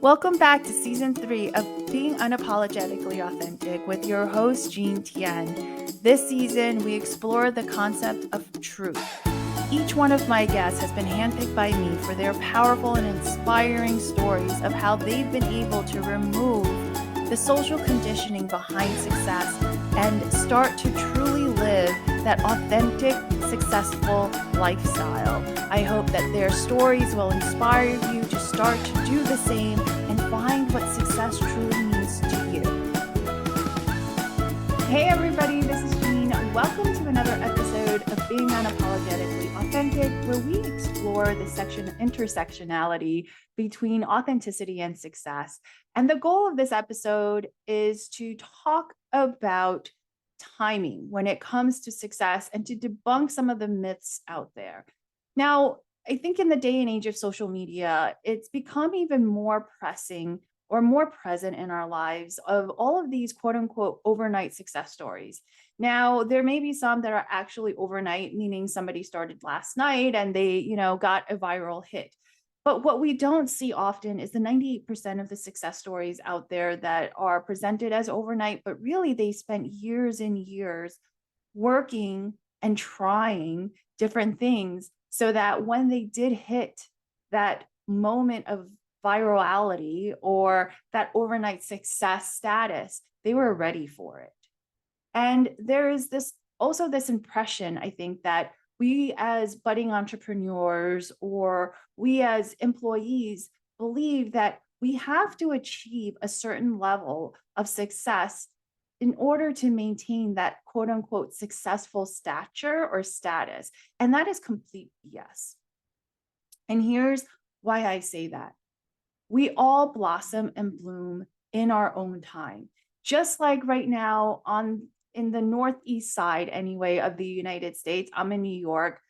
Welcome back to season 3 of Being Unapologetically Authentic with your host, Jean Tien. This season, we explore the concept of truth. Each one of my guests has been handpicked by me for their powerful and inspiring stories of how they've been able to remove the social conditioning behind success and start to truly live that authentic, successful lifestyle. I hope that their stories will inspire you to start to do the same and find what success truly means to you. Hey everybody, this is Jean. Welcome to another episode of Being Unapologetically Authentic, where we explore the intersectionality between authenticity and success. And the goal of this episode is to talk about timing when it comes to success and to debunk some of the myths out there. Now, I think in the day and age of social media, it's become even more pressing or more present in our lives of all of these quote unquote overnight success stories. Now, there may be some that are actually overnight, meaning somebody started last night and they, got a viral hit. But what we don't see often is the 98% of the success stories out there that are presented as overnight, but really they spent years and years working and trying different things so that when they did hit that moment of virality or that overnight success status, they were ready for it. And there is this impression, I think, that we as budding entrepreneurs or we as employees believe that we have to achieve a certain level of success in order to maintain that quote unquote successful stature or status. And that is complete BS. And here's why I say that. We all blossom and bloom in our own time. Just like right now in the northeast side anyway of the United States, I'm in New York.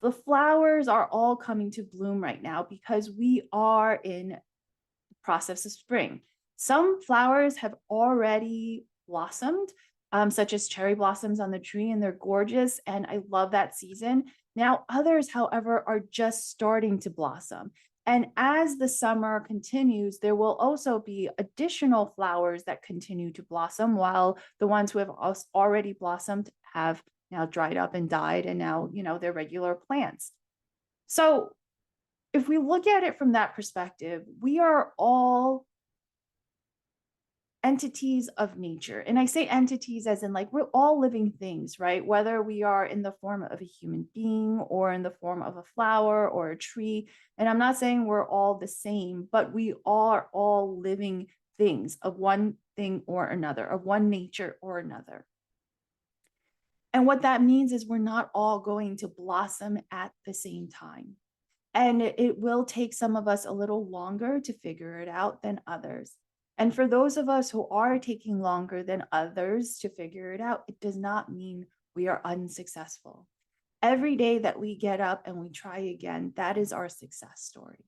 The flowers are all coming to bloom right now because we are in the process of spring. Some flowers have already blossomed, such as cherry blossoms on the tree, and they're gorgeous. And I love that season. Now, others, however, are just starting to blossom. And as the summer continues, there will also be additional flowers that continue to blossom, while the ones who have already blossomed have now dried up and died, and now, they're regular plants. So if we look at it from that perspective, we are all entities of nature. And I say entities as in like we're all living things, right? Whether we are in the form of a human being or in the form of a flower or a tree. And I'm not saying we're all the same, but we are all living things of one thing or another, of one nature or another. And what that means is we're not all going to blossom at the same time. And it will take some of us a little longer to figure it out than others. And for those of us who are taking longer than others to figure it out, it does not mean we are unsuccessful. Every day that we get up and we try again, that is our success story.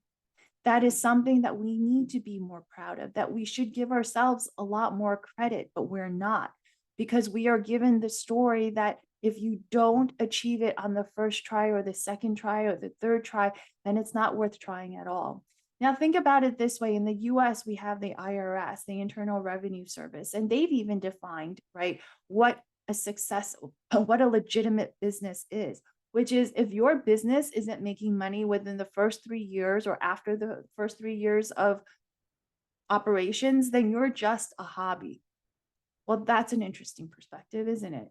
That is something that we need to be more proud of, that we should give ourselves a lot more credit, but we're not, because we are given the story that if you don't achieve it on the first try or the second try or the third try, then it's not worth trying at all. Now, think about it this way. In the US, we have the IRS, the Internal Revenue Service, and they've even defined, right, what a success, what a legitimate business is, which is if your business isn't making money within the first 3 years or after the first 3 years of operations, then you're just a hobby. Well, that's an interesting perspective, isn't it?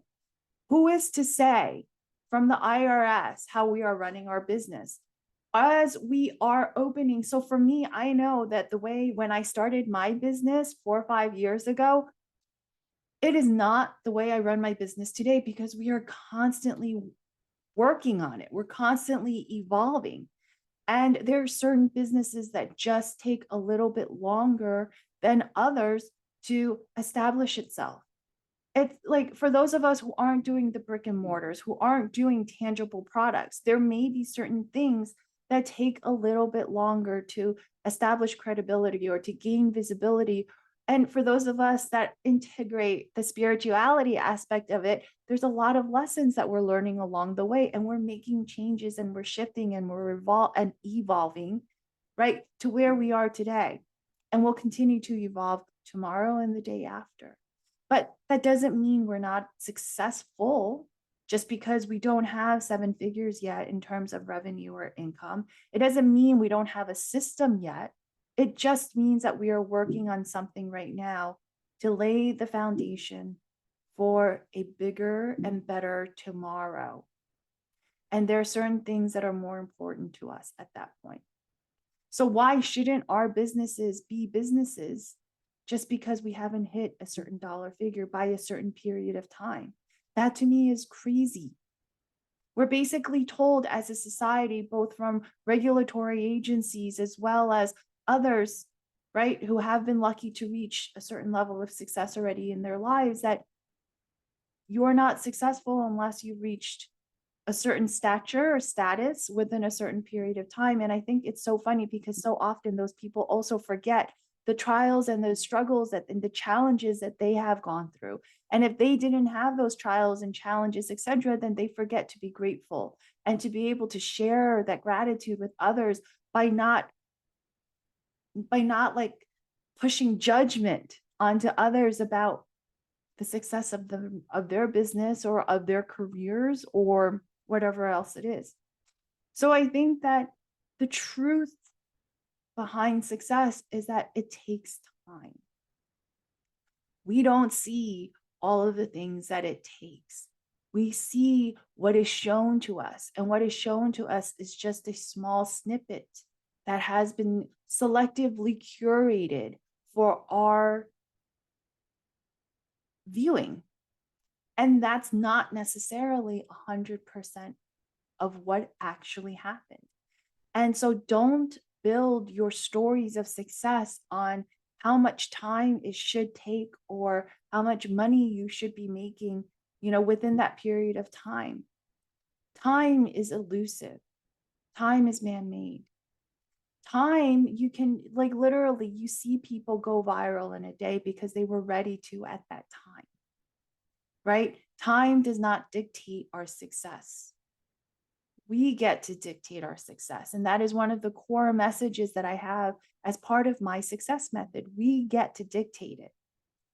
Who is to say from the IRS how we are running our business? As we are opening. So for me, I know that the way when I started my business 4 or 5 years ago, it is not the way I run my business today because we are constantly working on it. We're constantly evolving. And there are certain businesses that just take a little bit longer than others to establish itself. It's like for those of us who aren't doing the brick and mortars, who aren't doing tangible products, there may be certain things that take a little bit longer to establish credibility or to gain visibility. And for those of us that integrate the spirituality aspect of it, there's a lot of lessons that we're learning along the way, and we're making changes and we're shifting and we're evolving, right, to where we are today. and will continue to evolve tomorrow and the day after. But that doesn't mean we're not successful just because we don't have seven figures yet in terms of revenue or income. It doesn't mean we don't have a system yet. It just means that we are working on something right now to lay the foundation for a bigger and better tomorrow. And there are certain things that are more important to us at that point. So why shouldn't our businesses be businesses just because we haven't hit a certain dollar figure by a certain period of time? That to me is crazy. We're basically told as a society, both from regulatory agencies as well as others, right, who have been lucky to reach a certain level of success already in their lives, that you're not successful unless you've reached a certain stature or status within a certain period of time. And I think it's so funny because so often those people also forget the trials and the struggles and the challenges that they have gone through. And if they didn't have those trials and challenges, etc., then they forget to be grateful and to be able to share that gratitude with others by not like pushing judgment onto others about the success of their business or of their careers or whatever else it is. So I think that the truth behind success is that it takes time. We don't see all of the things that it takes. We see what is shown to us, and what is shown to us is just a small snippet that has been selectively curated for our viewing. And that's not necessarily 100% of what actually happened. And so don't build your stories of success on how much time it should take or how much money you should be making, within that period of time. Time is elusive. Time is man-made. Time, you can, like, literally, you see people go viral in a day because they were ready to at that time, right? Time does not dictate our success. We get to dictate our success. And that is one of the core messages that I have as part of my success method. We get to dictate it,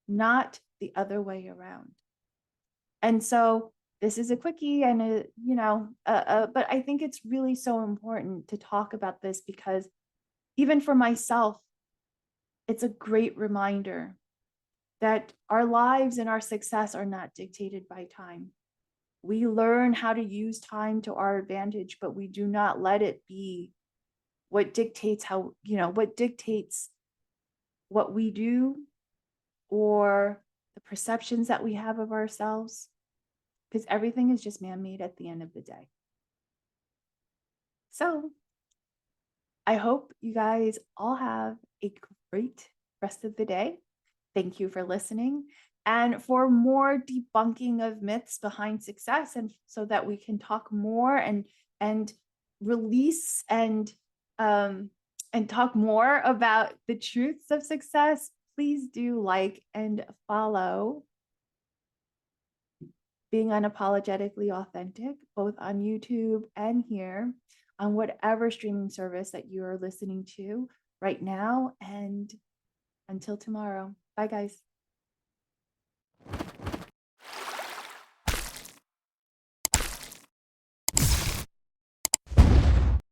not the other way around. And so this is a quickie and but I think it's really so important to talk about this because even for myself, it's a great reminder that our lives and our success are not dictated by time. We learn how to use time to our advantage, but we do not let it be what dictates what we do or the perceptions that we have of ourselves, because everything is just man-made at the end of the day. So I hope you guys all have a great rest of the day. Thank you for listening. And for more debunking of myths behind success, and so that we can talk more and release and talk more about the truths of success, please do like and follow Being Unapologetically Authentic, both on YouTube and here on whatever streaming service that you are listening to right now. And until tomorrow, bye guys.